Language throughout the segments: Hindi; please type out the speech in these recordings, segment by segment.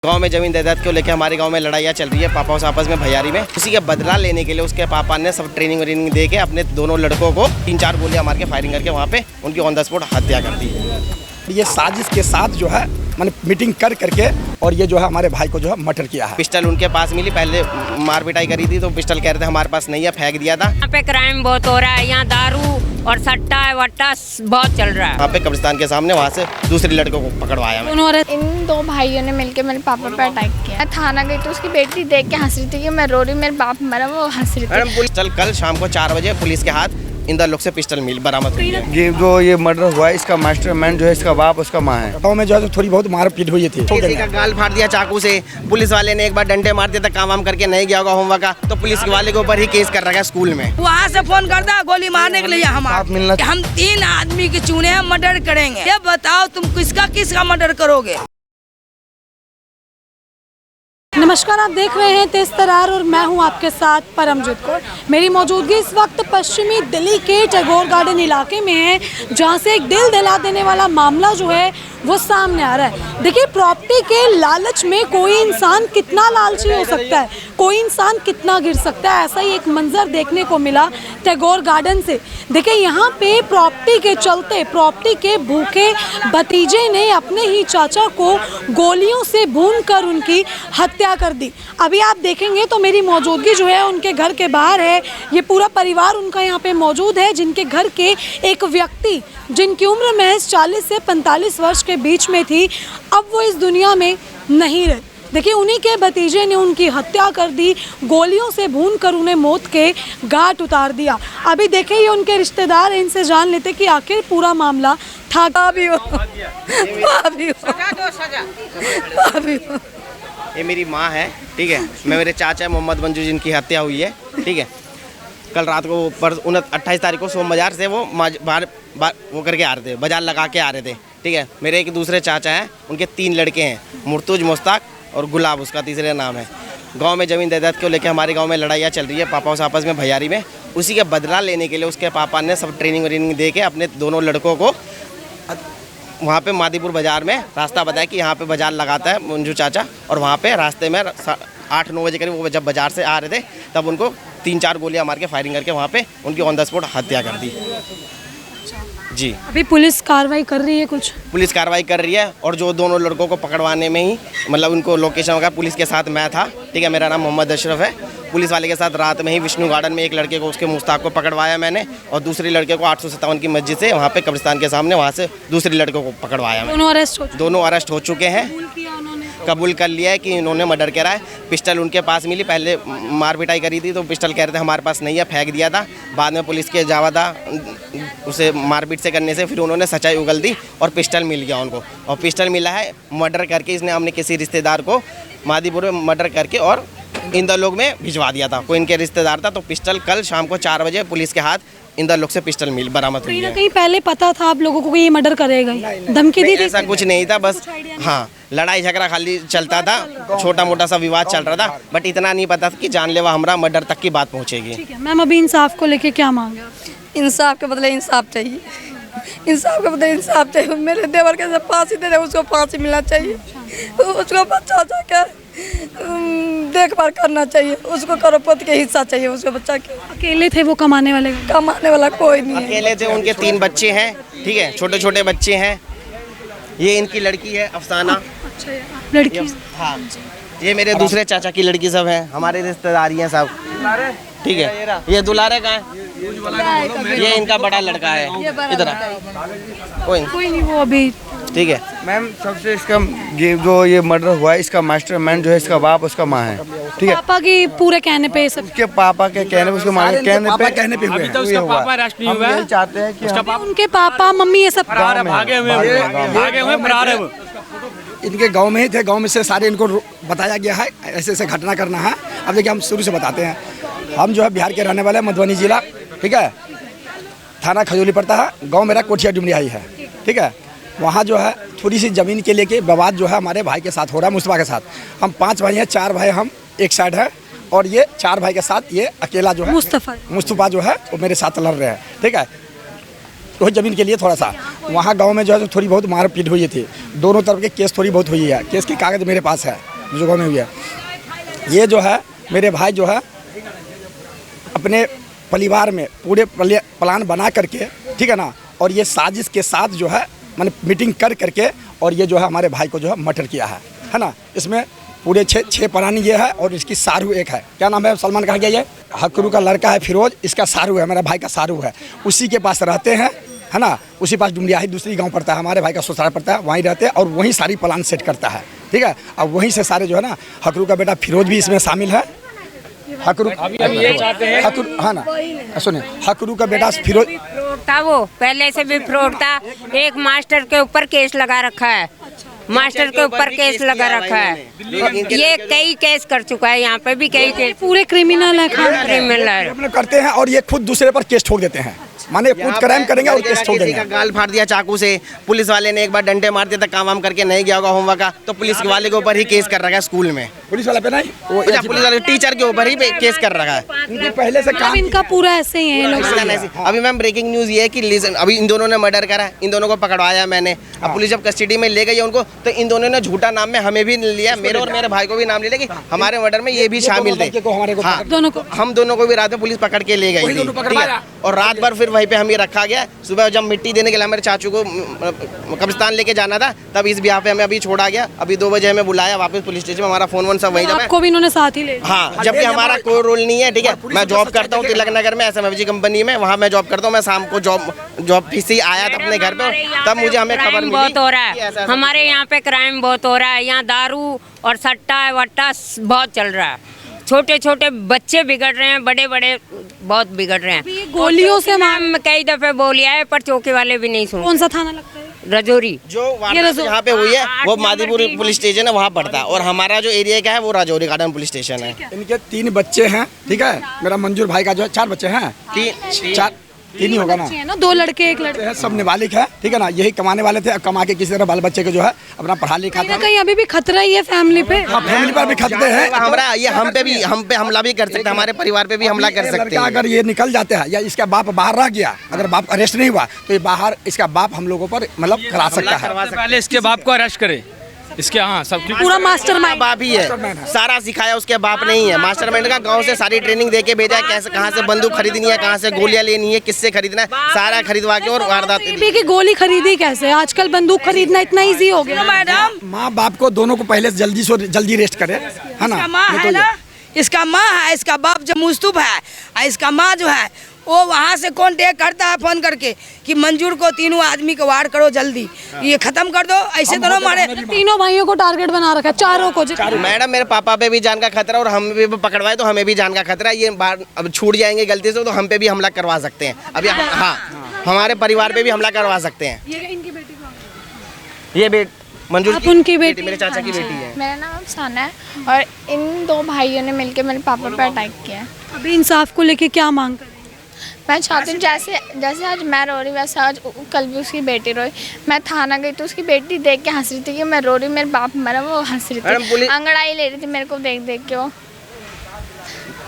गांव में जमीन जायदाद को लेकर हमारे गांव में लड़ाइयाँ चल रही है पापा से आपस में भैयारी में। उसी के बदला लेने के लिए उसके पापा ने सब ट्रेनिंग व्रेनिंग दे के अपने दोनों लड़कों को 3-4 गोलियां मार के फायरिंग करके वहाँ पे उनकी ऑन द स्पॉट हत्या कर दी। ये साजिश के साथ जो है मैंने मीटिंग कर करके और ये जो है हमारे भाई को जो है मर्डर किया है। पिस्टल उनके पास मिली, पहले मार पिटाई करी थी तो पिस्टल कह रहे थे हमारे पास नहीं है, फेंक दिया था। यहाँ पे क्राइम बहुत हो रहा है, यहाँ दारू और सट्टा वट्टा बहुत चल रहा है। वहाँ पे कब्रिस्तान के सामने वहाँ से दूसरे लड़कों को पकड़वाया मैंने। इन दो भाइयों ने मिलकर मेरे पापा पे अटैक किया। मैं थाना गई तो उसकी बेटी देख के हंस रही थी कि मैं रो रही, मेरे बाप मरा, वो हंस रही थी। पिस्टल कल शाम को 4 बजे पुलिस के हाथ इंदर लोग से पिस्टल मिल बरामद हुई है। ये जो ये मर्डर हुआ है इसका मास्टरमाइंड जो है इसका बाप उसका माँ है। गाँव में जो है थोड़ी बहुत मारपीट हुई थी। किसी का गाल फाड़ दिया चाकू से, पुलिस वाले ने एक बार डंडे मार दिया था, काम वाम करके नहीं गया होगा होमवर्क का, तो पुलिस वाले के ऊपर ही केस कर रखा है स्कूल में। वहाँ से फोन करता है गोली मारने के लिए। हम 3 आदमी के चुने हैं, मर्डर करेंगे। ये बताओ तुम किसका मर्डर करोगे? नमस्कार, आप देख रहे हैं तेज तरार और मैं हूं आपके साथ परमजीत कौर। मेरी मौजूदगी इस वक्त पश्चिमी दिल्ली के टैगोर गार्डन इलाके में है, जहां से एक दिल दहला देने वाला मामला जो है वो सामने आ रहा है। देखिए, प्रॉपर्टी के लालच में कोई इंसान कितना लालची हो सकता है, कोई इंसान कितना गिर सकता है, ऐसा ही एक मंजर देखने को मिला टैगोर गार्डन से। देखिए, यहाँ पे प्रॉपर्टी के चलते प्रॉपर्टी के भूखे भतीजे ने अपने ही चाचा को गोलियों से भून कर उनकी हत्या कर दी। अभी आप देखेंगे तो मेरी मौजूदगी जो है उनके घर के बाहर है। ये पूरा परिवार उनका यहाँ पे मौजूद है, जिनके घर के एक व्यक्ति जिनकी उम्र महज 40 से 45 वर्ष के बीच में थी, अब वो इस दुनिया में नहीं रहे। देखिए, उन्हीं के भतीजे ने उनकी हत्या कर दी, गोलियों से भून कर उन्हें मौत के घाट उतार दिया। अभी देखिए, ये उनके रिश्तेदार हैं, इनसे जान लेते कि आखिर पूरा मामला था। ये मेरी माँ है, ठीक है। मैं मेरे चाचा मोहम्मद मंजू जिनकी हत्या हुई है, ठीक है। कल रात को 28 तारीख को सोम बाजार से वो बाहर वो करके आ रहे थे, बाजार लगा के आ रहे थे, ठीक है। मेरे एक दूसरे चाचा हैं, उनके 3 लड़के हैं, मुर्तुज, मुश्ताक और गुलाब उसका तीसरे नाम है। गांव में ज़मीन जायदाद को लेकर हमारे गांव में लड़ाइयाँ चल रही है पापा से आपस में भैयारी में। उसी के बदला लेने के लिए उसके पापा ने सब ट्रेनिंग व्रेनिंग दे के अपने दोनों लड़कों को वहाँ पे मादीपुर बाज़ार में रास्ता बताया कि यहाँ पे बाज़ार लगाता है मंजू चाचा, और वहाँ पे रास्ते में 8-9 बजे करीब वो जब बाज़ार से आ रहे थे तब उनको 3-4 गोलियां मार के फायरिंग करके वहाँ पे उनकी ऑन द स्पॉट हत्या कर दी। जी, अभी पुलिस कार्रवाई कर रही है कुछ? पुलिस कार्रवाई कर रही है, और जो दोनों लड़कों को पकड़वाने में ही मतलब उनको लोकेशन होगा। पुलिस के साथ मैं था, ठीक है, मेरा नाम मोहम्मद अशरफ है। पुलिस वाले के साथ रात में ही विष्णु गार्डन में एक लड़के को, उसके मुश्ताक को पकड़वाया मैंने, और दूसरे लड़के को 857 की मस्जिद से वहाँ पे कब्रिस्तान के सामने वहाँ से दूसरे लड़कों को पकड़वाया मैंने। दोनों अरेस्ट हो चुके हैं, कबूल कर लिया है कि इन्होंने मर्डर करा है। पिस्टल उनके पास मिली, पहले मार पिटाई करी थी तो पिस्टल कह रहे थे हमारे पास नहीं है, फेंक दिया था। बाद में पुलिस के जावदा उसे मारपीट से करने से फिर उन्होंने सच्चाई उगल दी और पिस्टल मिल गया उनको। और पिस्टल मिला है मर्डर करके, इसने हमने किसी रिश्तेदार को मादीपुर में मर्डर करके और इंदर लोग में भिजवा दिया था, कोई इनके रिश्तेदार था। तो पिस्टल कल शाम को 4 बजे पुलिस के हाथ इंदर लोग से पिस्टल मिल बरामद हुई है। कहीं पहले पता था आप लोगों को कि ये मर्डर करेगा, धमकी दी थी? ऐसा कुछ नहीं था, बस हाँ लड़ाई झगड़ा खाली चलता था, छोटा मोटा सा विवाद चल रहा था, बट इतना नहीं पता था कि जानलेवा हमरा मर्डर तक की बात पहुंचेगी। ठीक है मैम, अभी इंसाफ को लेके क्या मांगे? इंसाफ के बदले इंसाफ चाहिए, इंसाफ के बदले इंसाफ चाहिए। मेरे देवर के सब फांसी दे रहे, उसको फांसी मिलना चाहिए, उसको बच्चा क्या देखभाल करना चाहिए, उसको करोड़पति के हिस्सा चाहिए उसको बच्चा के। अकेले थे वो कमाने वाला कोई नहीं है। अकेले थे, उनके 3 बच्चे हैं, ठीक है, छोटे छोटे बच्चे हैं। ये इनकी लड़की है अफसाना। अच्छा, लड़की? हाँ, ये मेरे दूसरे चाचा की लड़की सब है, हमारे रिश्तेदारी हैं सब, ठीक है। ये दुलारे का है, ये इनका बड़ा लड़का है, इधर कोई नहीं, वो अभी ठीक है। मैम सबसे इसका ये जो ये मर्डर हुआ है इसका मास्टरमाइंड जो है इसका बाप उसका माँ है, ठीक है। पापा की पूरे कहने पे सब? उसके पापा के कहने पे, उसके माँ के कहने पे हुए तो उसका पापा अरेस्ट नहीं हुआ है। चाहते हैं कि उनके पापा मम्मी ये सब भागे हुए फरार है। इनके गांव में ही थे, गांव में से सारे इनको बताया गया है ऐसे ऐसे घटना करना है। अब देखिए, हम शुरू से बताते हैं, हम जो है बिहार के रहने वाले हैं, मधुबनी जिला, ठीक है, थाना खजूली पड़ता है, गांव मेरा कोठिया डुमरियाही है, ठीक है। वहाँ जो है थोड़ी सी ज़मीन के लेके विवाद जो है हमारे भाई के साथ हो रहा है, मुस्तफा के साथ। हम 5 भाई हैं, 4 भाई हम एक साइड है, और ये 4 भाई के साथ ये अकेला जो है मुस्तफा जो है वो मेरे साथ लड़ रहे हैं, ठीक है। तो ज़मीन के लिए थोड़ा सा वहाँ गांव में जो है थोड़ी बहुत मारपीट हुई थी, दोनों तरफ के केस थोड़ी बहुत हुई है, केस की कागज़ मेरे पास है। बुजुर्गों में हुई है। ये जो है मेरे भाई जो है अपने परिवार में पूरे प्लान बना करके, ठीक है ना, और ये साजिश के साथ जो है मैंने मीटिंग कर करके और ये जो है हमारे भाई को जो है मर्डर किया है ना। इसमें पूरे छः प्राणी ये है और इसकी सारू एक है। क्या नाम है? सलमान कहा गया। ये हकरू का लड़का है फिरोज, इसका सारू है, मेरा भाई का सारू है। उसी के पास रहते हैं, है ना। उसी पास डुमरिया ही दूसरी गांव पड़ता है, हमारे भाई का ससुराल पड़ता है, वहीं रहते हैं और वहीं सारी प्लान सेट करता है, ठीक है। अब वहीं से सारे जो है ना, हकरू का बेटा फिरोज भी इसमें शामिल है। हकरू हाँ ना, सुनिए, हकरू का बेटा फिरोज था, वो पहले से भी फ्रॉड था। एक मास्टर के ऊपर केस लगा रखा है, मास्टर के ऊपर केस लगा रखा है। ये कई केस कर चुका है, यहाँ पे भी कई केस। पूरे क्रिमिनल है, क्रिमिनल है करते हैं और ये खुद दूसरे पर केस छोड़ देते हैं, माने खुद क्राइम करेंगे और केस छोड़ देंगे। गाल फाड़ दिया चाकू से, पुलिस वाले ने एक बार डंडे मार दिया था, काम वाम करके नहीं गया होगा होमवर्क का, तो पुलिस वाले के ऊपर ही केस कर रखा है स्कूल में। पुलिस वाले पे नहीं, वो पुलिस वाले टीचर के ऊपर ही केस कर रखा है। इनके पहले से काम इनका पूरा ऐसे ही है लोग। अभी मैम ब्रेकिंग न्यूज ये है कि अभी इन दोनों ने मर्डर करा, इन दोनों को पकड़वाया मैंने। अब पुलिस जब कस्टडी में ले गई है उनको, तो इन दोनों ने झूठा नाम में हमें भी लिया, मेरे और मेरे भाई को भी नाम ले लिया कि हमारे मर्डर में ये भी शामिल थे। हाँ, हम दोनों को भी रात में पुलिस पकड़ के ले गई थी, और रात भर फिर वहीं पे हमें रखा गया। सुबह जब मिट्टी देने के लिए हमारे चाचू को कब्रिस्तान लेके जाना था, तब इस ब्याह पे हमें अभी छोड़ा गया। अभी 2 बजे हमें बुलाया वापस पुलिस स्टेशन में, हमारा फोन वोन सब वहीं जब आपको भी इन्होंने साथ ही ले। हाँ, जबकि हमारा कोई रोल नहीं है, ठीक है। मैं जॉब करता हूँ तिलक नगर में SMFG कंपनी में, वहाँ मैं जॉब करता हूँ। मैं शाम को जॉब फिर से आया था अपने घर पे, तब मुझे हमें खबर मिली बहुत हो रहा है। हमारे यहाँ पे क्राइम बहुत हो रहा है, यहाँ दारू और सट्टा वट्टा बहुत चल रहा है। छोटे छोटे बच्चे बिगड़ रहे हैं, बड़े बड़े बहुत बिगड़ रहे हैं। गोलियों से कई दफे बोलिया है, पर चौकी वाले भी नहीं सुन। कौन सा थाना लगता है? रजौरी। जो यहाँ पे हुई है वो मादीपुर पुलिस स्टेशन है, वहाँ पड़ता है, और हमारा जो एरिया का है वो राजौरी गार्डन पुलिस स्टेशन है। इनके 3 बच्चे हैं, ठीक है। मेरा मंजूर भाई का जो है 4 बच्चे हैं, 3 ही होगा ना, 2 लड़के 1 लड़की है, सब नाबालिग है, ठीक है ना। यही कमाने वाले थे, अब कमा के किसी तरह बाल बच्चे को जो है अपना पढ़ा लिखा था। कहीं अभी भी खतरा ही है फैमिली पे। हाँ, फैमिली पर भी खतरे हैं। हमारा ये हम पे हमला भी कर सकते हैं, हमारे परिवार पे भी हमला कर सकते हैं। अगर ये निकल जाते हैं या इसका बाप बाहर रह गया, अगर बाप अरेस्ट नहीं हुआ, तो ये बाहर इसका बाप हम लोगों पर मतलब करा सकता है। पहले इसके बाप को अरेस्ट करे, इसके हाँ सब पूरा मास्टरमाइंड बाप ही है, सारा सिखाया उसके बाप नहीं है। मास्टरमाइंड का गांव से सारी ट्रेनिंग देके भेजा है, कैसे कहाँ से बंदूक खरीदनी है, कहाँ से गोलियां लेनी है, किससे खरीदना है, सारा खरीदवा के और वारदात की गोली खरीदी कैसे? आजकल बंदूक खरीदना इतना इजी हो गया। मैडम, माँ बाप को दोनों को पहले जल्दी रेस्ट करे, है ना। इसका माँ है, इसका बाप जो मुस्तूब है, और इसका माँ जो है वो वहाँ से कॉन्टेक्ट करता है फोन करके कि मंजूर को 3 आदमी को वार करो जल्दी, ये खत्म कर दो, ऐसे तो मारे। 3 भाइयों को टारगेट बना रखा है, 4 को। मैडम, मेरे पापा पे भी जान का खतरा, और हम भी पकड़वाए तो हमें भी जान का खतरा। ये अब छूट जाएंगे गलती से तो हम पे भी हमला करवा सकते हैं। अभी हाँ, हमारे परिवार पे भी हमला करवा सकते हैं। ये मंजूर आप उनकी बेटी, मेरे चाचा की बेटी है। मेरा नाम अफसाना है, और इन 2 भाइयों ने मिलकर मेरे पापा पर अटैक किया है। अभी इंसाफ को लेके क्या मांग कर? मैं चाहती हूँ जैसे आज मैं रो रही, वैसे आज कल भी उसकी बेटी रोई। मैं थाना गई तो उसकी बेटी देख के हंस रही थी कि मैं रो रही, मेरे बाप मरा, वो हंस रही थी, अंगड़ाई ले रही थी मेरे को देख देख के।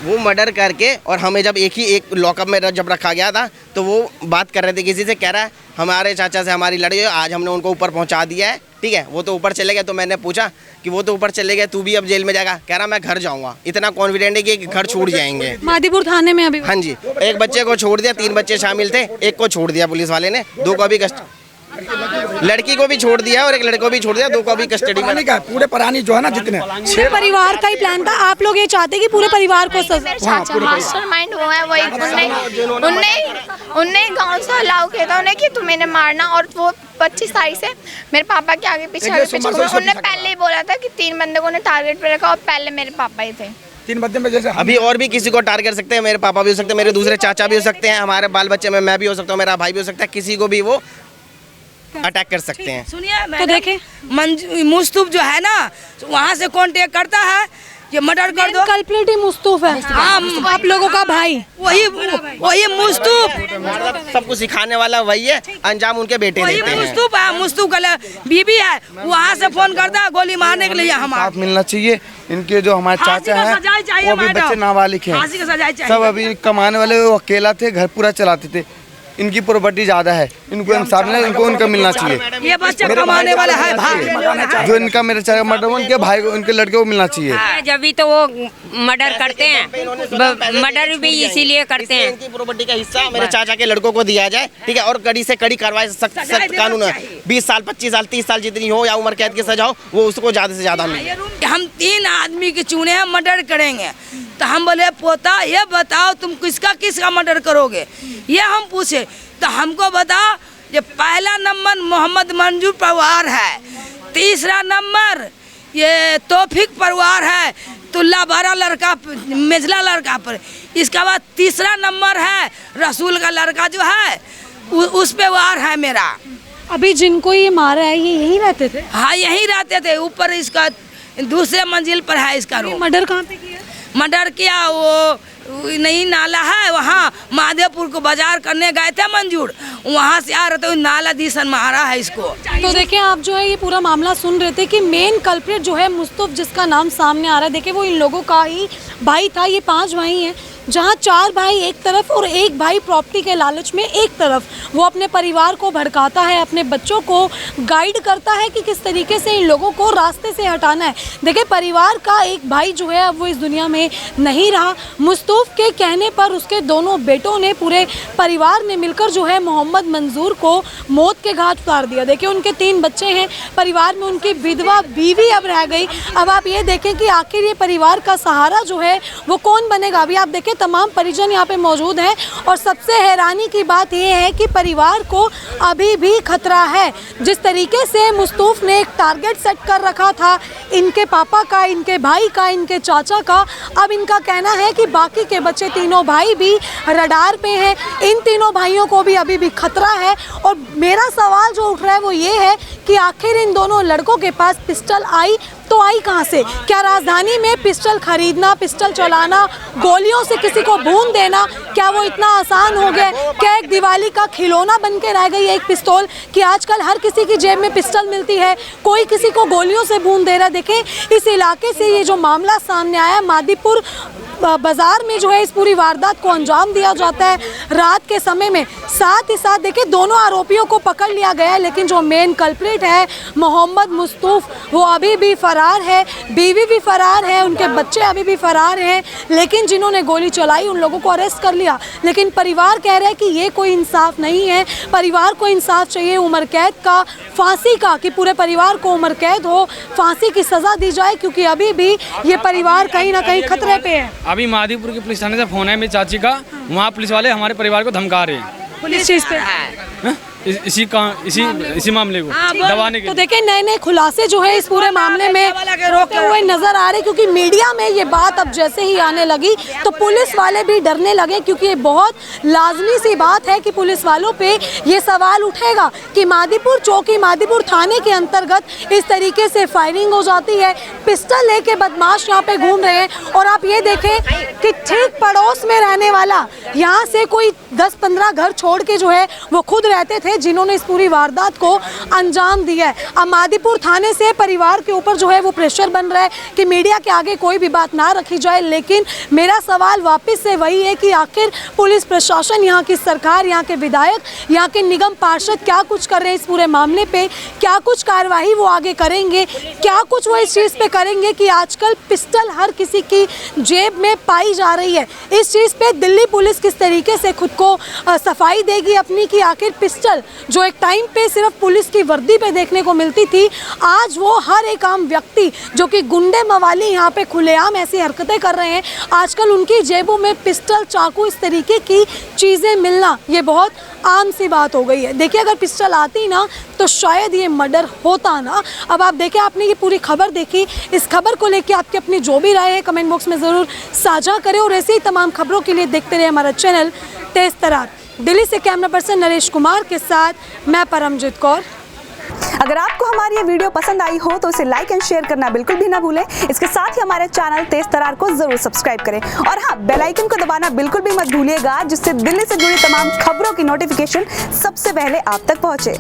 वो मर्डर करके, और हमें जब एक लॉकअप में जब रखा गया था, तो वो बात कर रहे थे किसी से, कह रहा है हमारे चाचा से हमारी लड़ाई, आज हमने उनको ऊपर पहुंचा दिया है, ठीक है। वो तो ऊपर चले गए, तो मैंने पूछा कि वो तो ऊपर चले गए, तू भी अब जेल में जाएगा? कह रहा मैं घर जाऊंगा। इतना कॉन्फिडेंट है कि घर छूट जाएंगे। मादीपुर थाने में अभी? हाँ जी, एक बच्चे को छोड़ दिया, 3 बच्चे शामिल थे, एक को छोड़ दिया पुलिस वाले ने, 2 को अभी लड़की को भी छोड़ दिया और एक लड़के को भी छोड़ दिया, 2 को अभी कस्टडी में। पूरे प्राणी जो है ना, जितने 6 परिवार का ही प्लान था। आप लोग ये चाहते कि पूरे परिवार को सजा? चाचा मास्टरमाइंड हुआ है, वही उनने गांव से अलाउ किया था उन्हें कि तुम्हें इन्हें मारना, और वो 25 तारीख से मेरे पापा के आगे पीछे उन्होंने पहले ही बोला था कि 3 बंदे को टारगेट पे रखा, और पहले मेरे पापा ही थे। 3 बंदे में जैसे अभी और भी किसी को टारगेट कर सकते हैं, मेरे पापा भी हो सकते हैं, मेरे दूसरे चाचा भी हो सकते हैं, हमारे बाल बच्चे में मैं भी हो सकता हूँ, मेरा भाई भी हो सकता है, किसी को भी वो अटैक कर सकते हैं। सुनिए, तो देखे मुस्तूब जो है ना, वहाँ से कॉन्टेक्ट करता है, ये मर्डर कर दो। कल्प्रिट ही मुस्तूफ है। हाँ, आप लोगों का भाई वही मुस्तूफ, सब कुछ सिखाने वाला वही है, अंजाम उनके बेटे देते हैं। मुस्तूफ है, मुस्तूफ का बीबी है, वहाँ से फोन करता है गोली मारने के लिए। हमारा मिलना चाहिए। इनके जो हमारे चाचा हैं वो भी बच्चे नाबालिग हैं, सब अभी कमाने वाले, वो अकेला थे, घर पूरा चलाते थे। इनकी प्रॉपर्टी ज़्यादा है, इनको इंसाफ मिले, इनको उनका मिलना चाहिए। ये बच्चा कमाने वाला है भाई, जो इनका मेरे चाचा मर्डर उनके भाई को, उनके लड़के को मिलना चाहिए। जब भी तो वो मर्डर करते हैं, मर्डर भी इसीलिए करते हैं। इनकी प्रॉपर्टी का हिस्सा मेरे चाचा के लड़कों को दिया जाए, ठीक है, और कड़ी से कड़ी कार्रवाई, सख्त कानून है, 20 साल 25 साल 30 साल जितनी हो या उम्र कैद की सजा हो, वो उसको ज्यादा से ज्यादा मिले। हम 3 आदमी के चुने हैं, मर्डर करेंगे, तो हम बोले पोता ये बताओ तुम किसका मर्डर करोगे, ये हम पूछे तो हमको बताओ ये पहला नंबर मोहम्मद मंजूर परिवार है, तीसरा नंबर ये तौफीक परिवार है, तुल्ला बारा लड़का मेजला लड़का पर, इसके बाद तीसरा नंबर है रसूल का लड़का जो है उस पे वार है मेरा। अभी जिनको ये मारा है ये यहीं रहते थे? हाँ यहीं रहते थे, ऊपर इसका दूसरे मंजिल पर है इसका रूम। मर्डर कहाँ पे किया? मर्डर किया वो नहीं नाला है वहाँ महादेवपुर को बाजार करने गए थे मंजूर, वहाँ से आ रहे थे नाला दिसन मारा है इसको। तो देखिए आप जो है ये पूरा मामला सुन रहे थे कि मेन कल्प्रिट जो है मुस्तफ जिसका नाम सामने आ रहा है, देखिए वो इन लोगों का ही भाई था। ये 5 भाई हैं, जहाँ 4 भाई एक तरफ और एक भाई प्रॉपर्टी के लालच में एक तरफ, वो अपने परिवार को भड़काता है, अपने बच्चों को गाइड करता है कि किस तरीके से इन लोगों को रास्ते से हटाना है। देखिए परिवार का एक भाई जो है अब वो इस दुनिया में नहीं रहा। मुस्तफ के कहने पर उसके दोनों बेटों ने, पूरे परिवार ने मिलकर जो है मोहम्मद मंजूर को मौत के घाट उतार दिया। देखिए उनके 3 बच्चे हैं, परिवार में उनकी विधवा बीवी अब रह गई। अब आप ये देखें कि आखिर ये परिवार का सहारा जो है वो कौन बनेगा। अभी आप देखें तमाम परिजन यहाँ पे मौजूद हैं और सबसे हैरानी की बात यह है कि परिवार को अभी भी खतरा है। जिस तरीके से मुस्तफ ने एक टारगेट सेट कर रखा था इनके पापा का, इनके भाई का, इनके चाचा का, अब इनका कहना है कि बाकी के बच्चे तीनों भाई भी रडार पे हैं, इन तीनों भाइयों को भी अभी भी खतरा है। और मेरा सवाल जो उठ रहा है वो ये है कि आखिर इन दोनों लड़कों के पास पिस्टल आई तो आई कहाँ से? क्या राजधानी में पिस्टल खरीदना, पिस्टल चलाना, गोलियों से किसी को भून देना, क्या वो इतना आसान हो गया? क्या एक दिवाली का खिलौना बन के रह गई है एक पिस्तौल कि आजकल हर किसी की जेब में पिस्टल मिलती है, कोई किसी को गोलियों से भून दे रहा है? देखें इस इलाके से ये जो मामला सामने आया, मादीपुर बाजार में जो है इस पूरी वारदात को अंजाम दिया जाता है रात के समय में। साथ ही साथ देखिए दोनों आरोपियों को पकड़ लिया गया है, लेकिन जो मेन कल्प्रिट है मोहम्मद मुस्तफ वो अभी भी फरार है, बीवी भी फरार है, उनके बच्चे अभी भी फरार हैं। लेकिन जिन्होंने गोली चलाई उन लोगों को अरेस्ट कर लिया, लेकिन परिवार कह रहा है कि ये कोई इंसाफ नहीं है। परिवार को इंसाफ चाहिए, उम्र कैद का, फांसी का, कि पूरे परिवार को उम्र कैद हो, फांसी की सज़ा दी जाए, क्योंकि अभी भी ये परिवार कहीं ना कहीं खतरे पे है। अभी मादीपुर के पुलिस थाने से फोन है मेरी चाची का, वहाँ पुलिस वाले हमारे परिवार को धमका रहे हैं पुलिस चीज़ पे इसी मामले को दबाने के। तो देखिए नए नए खुलासे जो है इस पूरे मामले में रोके हुए नजर आ रहे, क्योंकि मीडिया में ये बात अब जैसे ही आने लगी तो पुलिस वाले भी डरने लगे, क्योंकि ये बहुत लाजमी सी बात है कि पुलिस वालों पे ये सवाल उठेगा कि मादीपुर चौकी, मादीपुर थाने के अंतर्गत इस तरीके से फायरिंग हो जाती है, पिस्टल लेके बदमाश यहाँ पे घूम रहे हैं। और आप ये देखें कि ठीक पड़ोस में रहने वाला, यहाँ से कोई 10-15 घर छोड़ के जो है वो खुद रहते थे जिन्होंने इस पूरी वारदात को अंजाम दिया है। अब मादीपुर थाने से परिवार के ऊपर जो है वो प्रेशर बन रहा है कि मीडिया के आगे कोई भी बात ना रखी जाए, लेकिन मेरा सवाल वापस से वही है कि आखिर पुलिस प्रशासन, यहाँ की सरकार, यहाँ के विधायक, यहाँ के निगम पार्षद क्या कुछ कर रहे हैं इस पूरे मामले पे? क्या कुछ कार्यवाही वो आगे करेंगे? क्या कुछ वो इस चीज़ पे करेंगे कि आजकल पिस्टल हर किसी की जेब में पाई जा रही है? इस चीज़ पे दिल्ली पुलिस किस तरीके से खुद को सफाई देगी अपनी कि आखिर पिस्टल जो एक टाइम पे सिर्फ पुलिस की वर्दी पे देखने को मिलती थी, आज वो हर एक आम व्यक्ति जो कि गुंडे मवाली यहाँ पे खुलेआम ऐसी हरकतें कर रहे हैं, आजकल उनकी जेबों में पिस्टल, चाकू, इस तरीके की चीज़ें मिलना ये बहुत आम सी बात हो गई है। देखिए अगर पिस्टल आती ना तो शायद ये मर्डर होता ना। अब आप देखें, आपने ये पूरी खबर देखी, इस खबर को लेके आपकी अपनी जो भी राय है कमेंट बॉक्स में ज़रूर साझा करें और ऐसे ही तमाम खबरों के लिए देखते रहे हमारा चैनल तेज तरार। दिल्ली से कैमरा पर्सन नरेश कुमार के साथ मैं परमजीत कौर। अगर आपको हमारी ये वीडियो पसंद आई हो तो इसे लाइक एंड शेयर करना बिल्कुल भी ना भूलें। इसके साथ ही हमारे चैनल तेज तरार को जरूर सब्सक्राइब करें और हाँ, बेल आइकन को दबाना बिल्कुल भी मत भूलिएगा, जिससे दिल्ली से जुड़ी तमाम खबरों की नोटिफिकेशन सबसे पहले आप तक पहुंचे।